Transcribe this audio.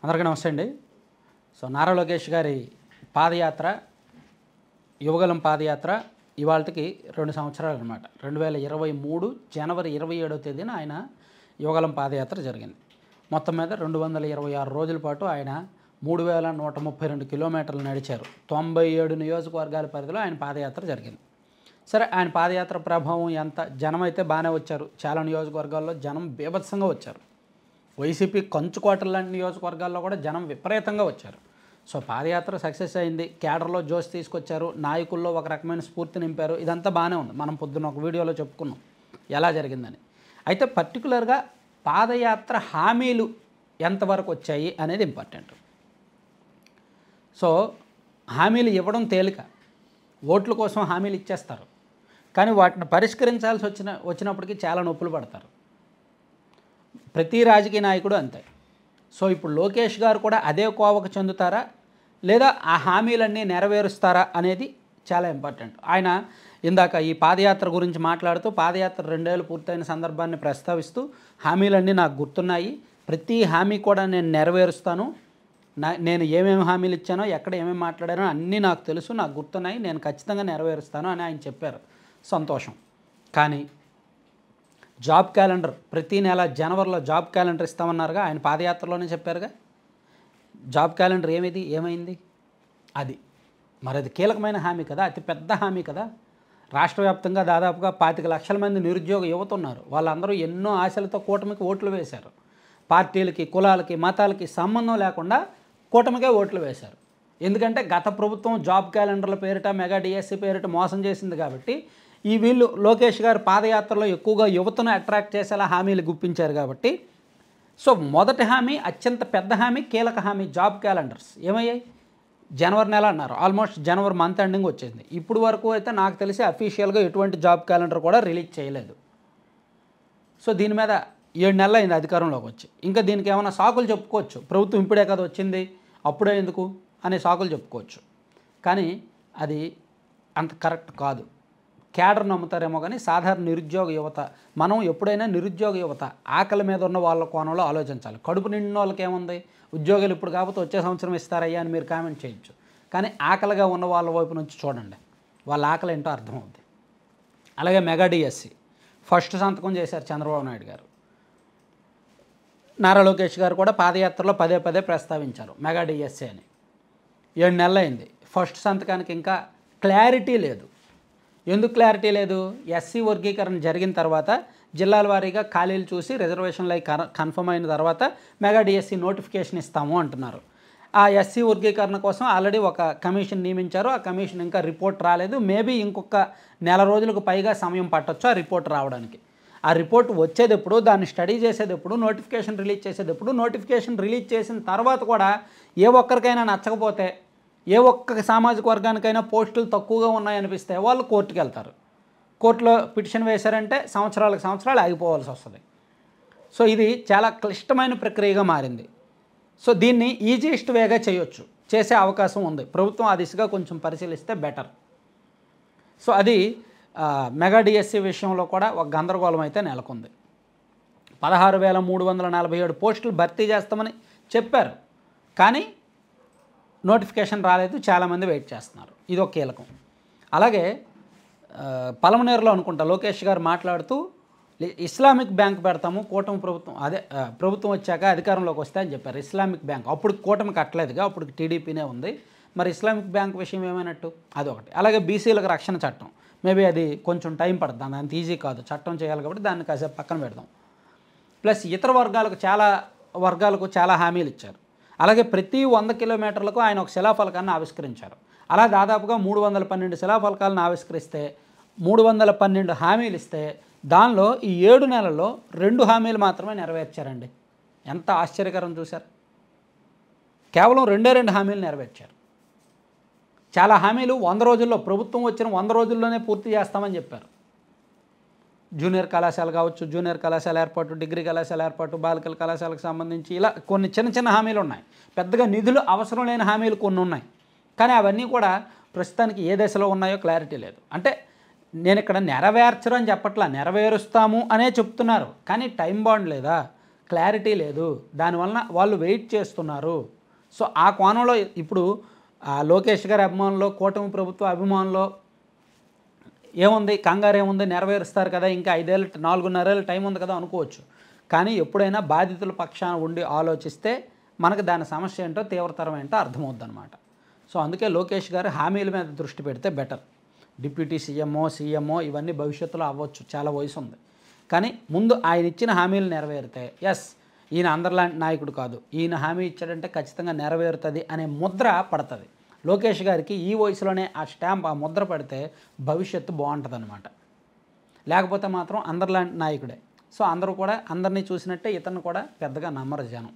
అందరికీ నమస్తే అండి. సో నారా లోకేష్ గారి పాదయాత్ర, యువగలం పాదయాత్ర ఇవాళకి 2 సంవత్సరాలు అనమాట. 2023 జనవరి 27వ తేదీన ఆయన యువగలం పాదయాత్ర జరిగింది. మొత్తం మీద 226 రోజుల పాటు ఆయన 3132 కిలోమీటర్లు నడిచారు. 97 నియోజకవర్గాల పరిధిలో ఆయన పాదయాత్ర జరిగింది. సరే, ఆయన పాదయాత్ర ప్రభావం ఎంత? జనం అయితే బాగానే వచ్చారు. చాలా నియోజకవర్గాల్లో జనం బీభత్సంగా వచ్చారు. వైసీపీ కంచుకోటల లాంటి నియోజకవర్గాల్లో కూడా జనం విపరీతంగా వచ్చారు. సో పాదయాత్ర సక్సెస్ అయింది. కేడర్లో జోష్ తీసుకొచ్చారు, నాయకుల్లో ఒక రకమైన స్ఫూర్తి నింపారు. ఇదంతా బాగానే ఉంది. మనం పొద్దున్న ఒక వీడియోలో చెప్పుకున్నాం ఎలా జరిగిందని. అయితే పర్టికులర్గా పాదయాత్ర హామీలు ఎంతవరకు వచ్చాయి అనేది ఇంపార్టెంట్. సో హామీలు ఇవ్వడం తేలిక, ఓట్ల కోసం హామీలు ఇచ్చేస్తారు, కానీ వాటిని పరిష్కరించాల్సి వచ్చినప్పటికీ చాలా నొప్పులు పడతారు. ప్రతి రాజకీయ నాయకుడు అంతే. సో ఇప్పుడు లోకేష్ గారు కూడా అదే కోవకు చెందుతారా, లేదా ఆ హామీలన్నీ నెరవేరుస్తారా అనేది చాలా ఇంపార్టెంట్. ఆయన ఇందాక ఈ పాదయాత్ర గురించి మాట్లాడుతూ పాదయాత్ర 2 ఏళ్ళు పూర్తయిన సందర్భాన్ని ప్రస్తావిస్తూ హామీలన్నీ నాకు గుర్తున్నాయి, ప్రతి హామీ కూడా నేను నెరవేరుస్తాను, నేను ఏమేమి హామీలు ఇచ్చానో, ఎక్కడ ఏమేమి మాట్లాడానో అన్నీ నాకు తెలుసు, నాకు గుర్తున్నాయి, నేను ఖచ్చితంగా నెరవేరుస్తాను అని ఆయన చెప్పారు. సంతోషం. కానీ జాబ్ క్యాలెండర్ ప్రతి నెల జనవరిలో జాబ్ క్యాలెండర్ ఇస్తామన్నారుగా, ఆయన పాదయాత్రలోనే చెప్పారుగా. జాబ్ క్యాలెండర్ ఏమైంది? అది మరి అది కీలకమైన హామీ కదా, అతి పెద్ద హామీ కదా. రాష్ట్ర వ్యాప్తంగా దాదాపుగా 25 లక్షల మంది నిరుద్యోగ యువత ఉన్నారు. వాళ్ళందరూ ఎన్నో ఆశలతో కూటమికి ఓట్లు వేశారు. పార్టీలకి, కులాలకి, మతాలకి సంబంధం లేకుండా కూటమికే ఓట్లు వేశారు. ఎందుకంటే గత ప్రభుత్వం జాబ్ క్యాలెండర్ల పేరిట, మెగా డిఎస్సి పేరిట మోసం చేసింది కాబట్టి వీళ్ళు లోకేష్ గారు పాదయాత్రలో ఎక్కువగా యువతను అట్రాక్ట్ చేసేలా హామీలు గుప్పించారు కాబట్టి, సో మొదటి హామీ, అత్యంత పెద్ద హామీ, కీలక హామీ జాబ్ క్యాలెండర్స్ ఏమయ్యాయి? జనవరి నెల అన్నారు, ఆల్మోస్ట్ జనవరి మంత్ ఎండింగ్ వచ్చేసింది. ఇప్పుడు వరకు అయితే నాకు తెలిసి అఫీషియల్గా ఎటువంటి జాబ్ క్యాలెండర్ కూడా రిలీజ్ చేయలేదు. సో దీని మీద 7 నెలలు అయింది అధికారంలోకి వచ్చి. ఇంకా దీనికి ఏమైనా సాకులు చెప్పుకోవచ్చు, ప్రభుత్వం ఇప్పుడే కదా వచ్చింది, అప్పుడే ఎందుకు అనే సాకులు చెప్పుకోవచ్చు. కానీ అది అంత కరెక్ట్ కాదు. కేడర్ నమ్ముతారేమో కానీ సాధారణ నిరుద్యోగ యువత, మనం ఎప్పుడైనా నిరుద్యోగ యువత ఆకలి మీద ఉన్న వాళ్ళ కోణంలో ఆలోచించాలి. కడుపు నిండిన వాళ్ళకి ఏముంది, ఉద్యోగాలు ఇప్పుడు కాకపోతే వచ్చే సంవత్సరం ఇస్తారయ్యా అని మీరు కామెంట్ చేయొచ్చు. కానీ ఆకలిగా ఉన్న వాళ్ళ వైపు నుంచి చూడండి, వాళ్ళ ఆకలి ఏంటో అర్థమవుద్ది. అలాగే మెగా డిఎస్సి ఫస్ట్ సంతకం చేశారు చంద్రబాబు నాయుడు గారు. నారా లోకేష్ గారు కూడా పాదయాత్రలో పదే ప్రస్తావించారు మెగా డిఎస్సి అని. 7 నెలలు అయింది, ఫస్ట్ సంతకానికి ఇంకా క్లారిటీ లేదు. ఎందుకు క్లారిటీ లేదు? ఎస్సీ వర్గీకరణ జరిగిన తర్వాత జిల్లాల వారీగా ఖాళీలు చూసి రిజర్వేషన్లు అవి కన్ఫర్మ్ అయిన తర్వాత మెగా డిఎస్సి నోటిఫికేషన్ ఇస్తాము అంటున్నారు. ఆ ఎస్సీ వర్గీకరణ కోసం ఆల్రెడీ ఒక కమిషన్ నియమించారు. ఆ కమిషన్ ఇంకా రిపోర్ట్ రాలేదు. మేబీ ఇంకొక నెల రోజులకు పైగా సమయం పట్టొచ్చు ఆ రిపోర్ట్ రావడానికి. ఆ రిపోర్ట్ వచ్చేటప్పుడు, దాన్ని స్టడీ చేసేటప్పుడు, నోటిఫికేషన్ రిలీజ్ చేసేటప్పుడు, నోటిఫికేషన్ రిలీజ్ చేసిన తర్వాత కూడా ఏ ఒక్కరికైనా నచ్చకపోతే, ఏ ఒక్క సామాజిక వర్గానికైనా పోస్టులు తక్కువగా ఉన్నాయనిపిస్తే వాళ్ళు కోర్టుకు వెళ్తారు. కోర్టులో పిటిషన్ వేశారంటే సంవత్సరాలు ఆగిపోవాల్సి వస్తుంది. సో ఇది చాలా క్లిష్టమైన ప్రక్రియగా మారింది. సో దీన్ని ఈజియెస్ట్ వేగా చేయొచ్చు, చేసే అవకాశం ఉంది. ప్రభుత్వం ఆ దిశగా కొంచెం పరిశీలిస్తే బెటర్. సో అది మెగా డిఎస్సి విషయంలో కూడా ఒక గందరగోళం అయితే నెలకొంది. 16,347 పోస్టులు భర్తీ చేస్తామని చెప్పారు, కానీ నోటిఫికేషన్ రాలేదు. చాలామంది వెయిట్ చేస్తున్నారు. ఇది ఒక కీలకం. అలాగే పలమనేరులో అనుకుంటా లోకేష్ గారు మాట్లాడుతూ ఇస్లామిక్ బ్యాంక్ పెడతాము కూటమి ప్రభుత్వం, ప్రభుత్వం వచ్చాక అధికారంలోకి వస్తే అని చెప్పారు. ఇస్లామిక్ బ్యాంక్ అప్పుడు కూటమి కట్టలేదుగా, అప్పుడు టీడీపీనే ఉంది. మరి ఇస్లామిక్ బ్యాంక్ విషయం ఏమైనట్టు? అదొకటి. అలాగే బీసీలకు రక్షణ చట్టం, మేబీ అది కొంచెం టైం పడుతుంది, అంత ఈజీ కాదు, చట్టం చేయాలి కాబట్టి దాన్ని కాసేపు పక్కన పెడదాం. ప్లస్ ఇతర వర్గాలకు చాలా హామీలు ఇచ్చారు. అలాగే ప్రతి 100 కిలోమీటర్లకు ఆయన ఒక శిలాఫలకాన్ని ఆవిష్కరించారు. అలా దాదాపుగా 312 శిలాఫలకాలను ఆవిష్కరిస్తే 312 హామీలు ఇస్తే దానిలో ఈ 7 నెలల్లో 2 హామీలు మాత్రమే నెరవేర్చారండి. ఎంత ఆశ్చర్యకరం చూశారు. కేవలం 2 హామీలు నెరవేర్చారు. చాలా హామీలు 100 రోజుల్లో, ప్రభుత్వం వచ్చిన 100 రోజుల్లోనే పూర్తి చేస్తామని చెప్పారు. జూనియర్ కళాశాల కావచ్చు, జూనియర్ కళాశాల ఏర్పాటు, డిగ్రీ కళాశాల ఏర్పాటు, బాలికల కళాశాలకు సంబంధించి ఇలా కొన్ని చిన్న హామీలు ఉన్నాయి. పెద్దగా నిధులు అవసరం లేని హామీలు కొన్ని ఉన్నాయి. కానీ అవన్నీ కూడా ప్రస్తుతానికి ఏ దశలో ఉన్నాయో క్లారిటీ లేదు. అంటే నేను ఇక్కడ నెరవేర్చరు అని చెప్పట్లా, నెరవేరుస్తాము అనే చెప్తున్నారు. కానీ టైం బాండ్ లేదా, క్లారిటీ లేదు, దానివలన వాళ్ళు వెయిట్ చేస్తున్నారు. సో ఆ కోణంలో ఇప్పుడు లోకేష్ గారి అభిమానులు, కూటమి ప్రభుత్వ అభిమానులు ఏముంది, కంగారు ఏముంది, నెరవేరుస్తారు కదా, ఇంకా 5 ఏళ్ళు 4.5 ఏళ్ళ టైం ఉంది కదా అనుకోవచ్చు. కానీ ఎప్పుడైనా బాధితుల పక్షాన ఉండి ఆలోచిస్తే మనకు దాని సమస్య ఏంటో, తీవ్రతరం ఏంటో అర్థమవుద్దనమాట. సో అందుకే లోకేష్ గారు హామీల మీద దృష్టి పెడితే బెటర్. డిప్యూటీ సీఎంఓ ఇవన్నీ భవిష్యత్తులో అవ్వచ్చు, చాలా వయసు ఉంది. కానీ ముందు ఆయన ఇచ్చిన హామీలు నెరవేరితే ఎస్ ఈయన అందరిలాంటి నాయకుడు కాదు, ఈయన హామీ ఇచ్చాడంటే ఖచ్చితంగా నెరవేరుతుంది అనే ముద్ర పడుతుంది. లోకేష్ గారికి ఈ వయసులోనే ఆ స్టాంప్, ఆ ముద్ర పడితే భవిష్యత్తు బాగుంటుందన్నమాట. లేకపోతే మాత్రం అందరిలాంటి నాయకుడే. సో అందరూ కూడా అందరినీ చూసినట్టే ఇతను కూడా పెద్దగా నమ్మరు జనం.